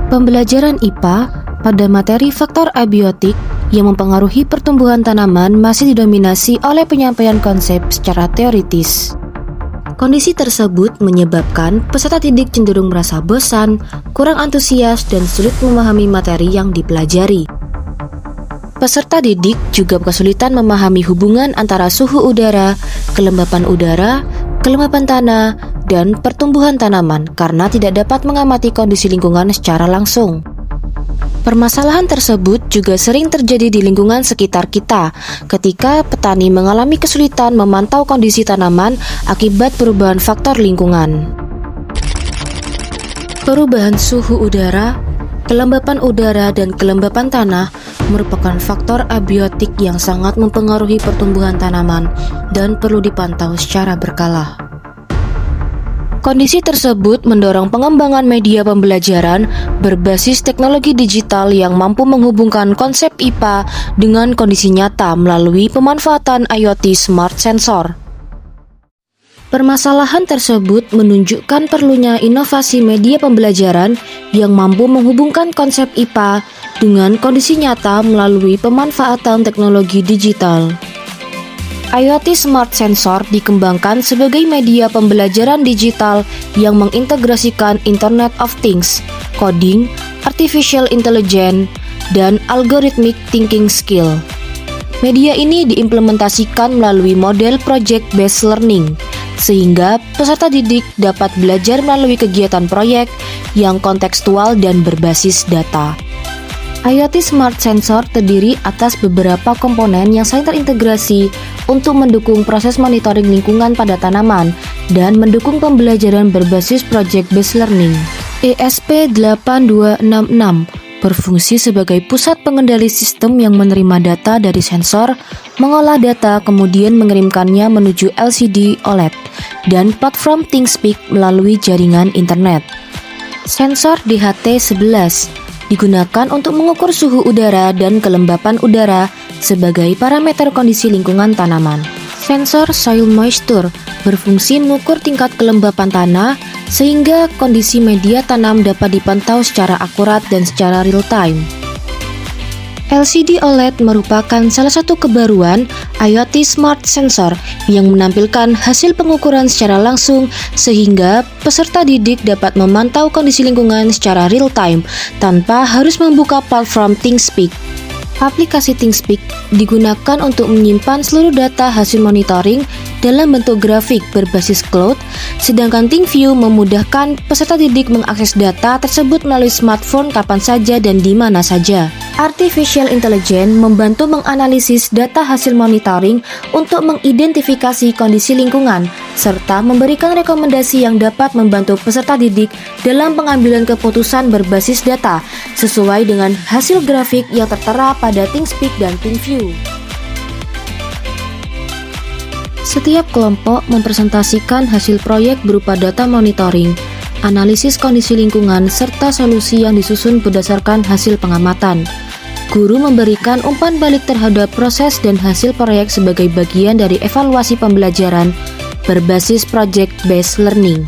Pembelajaran IPA pada materi faktor abiotik yang mempengaruhi pertumbuhan tanaman masih didominasi oleh penyampaian konsep secara teoritis. Kondisi tersebut menyebabkan peserta didik cenderung merasa bosan, kurang antusias, dan sulit memahami materi yang dipelajari. Peserta didik juga kesulitan memahami hubungan antara suhu udara, kelembapan tanah, dan pertumbuhan tanaman karena tidak dapat mengamati kondisi lingkungan secara langsung. Permasalahan tersebut juga sering terjadi di lingkungan sekitar kita ketika petani mengalami kesulitan memantau kondisi tanaman akibat perubahan faktor lingkungan. Perubahan suhu udara, kelembapan udara, dan kelembapan tanah merupakan faktor abiotik yang sangat mempengaruhi pertumbuhan tanaman dan perlu dipantau secara berkala. Kondisi tersebut mendorong pengembangan media pembelajaran berbasis teknologi digital yang mampu menghubungkan konsep IPA dengan kondisi nyata melalui pemanfaatan IoT Smart Sensor. Permasalahan tersebut menunjukkan perlunya inovasi media pembelajaran yang mampu menghubungkan konsep IPA dengan kondisi nyata melalui pemanfaatan teknologi digital. IoT Smart Sensor dikembangkan sebagai media pembelajaran digital yang mengintegrasikan Internet of Things, coding, artificial intelligence, dan algorithmic thinking skill. Media ini diimplementasikan melalui model project-based learning, sehingga peserta didik dapat belajar melalui kegiatan proyek yang kontekstual dan berbasis data. IoT Smart Sensor terdiri atas beberapa komponen yang saling terintegrasi untuk mendukung proses monitoring lingkungan pada tanaman dan mendukung pembelajaran berbasis project-based learning. ESP8266 berfungsi sebagai pusat pengendali sistem yang menerima data dari sensor, mengolah data, kemudian mengirimkannya menuju LCD OLED, dan platform ThingSpeak melalui jaringan internet. Sensor DHT11 digunakan untuk mengukur suhu udara dan kelembapan udara sebagai parameter kondisi lingkungan tanaman. Sensor Soil Moisture berfungsi mengukur tingkat kelembapan tanah sehingga kondisi media tanam dapat dipantau secara akurat dan secara real time. LCD OLED merupakan salah satu kebaruan IoT Smart Sensor yang menampilkan hasil pengukuran secara langsung sehingga peserta didik dapat memantau kondisi lingkungan secara real time tanpa harus membuka platform ThingSpeak. Aplikasi ThingSpeak digunakan untuk menyimpan seluruh data hasil monitoring dalam bentuk grafik berbasis cloud, sedangkan ThingView memudahkan peserta didik mengakses data tersebut melalui smartphone kapan saja dan di mana saja. Artificial Intelligence membantu menganalisis data hasil monitoring untuk mengidentifikasi kondisi lingkungan, serta memberikan rekomendasi yang dapat membantu peserta didik dalam pengambilan keputusan berbasis data, sesuai dengan hasil grafik yang tertera pada ThingSpeak dan ThingView. Setiap kelompok mempresentasikan hasil proyek berupa data monitoring, analisis kondisi lingkungan, serta solusi yang disusun berdasarkan hasil pengamatan. Guru memberikan umpan balik terhadap proses dan hasil proyek sebagai bagian dari evaluasi pembelajaran berbasis project-based learning.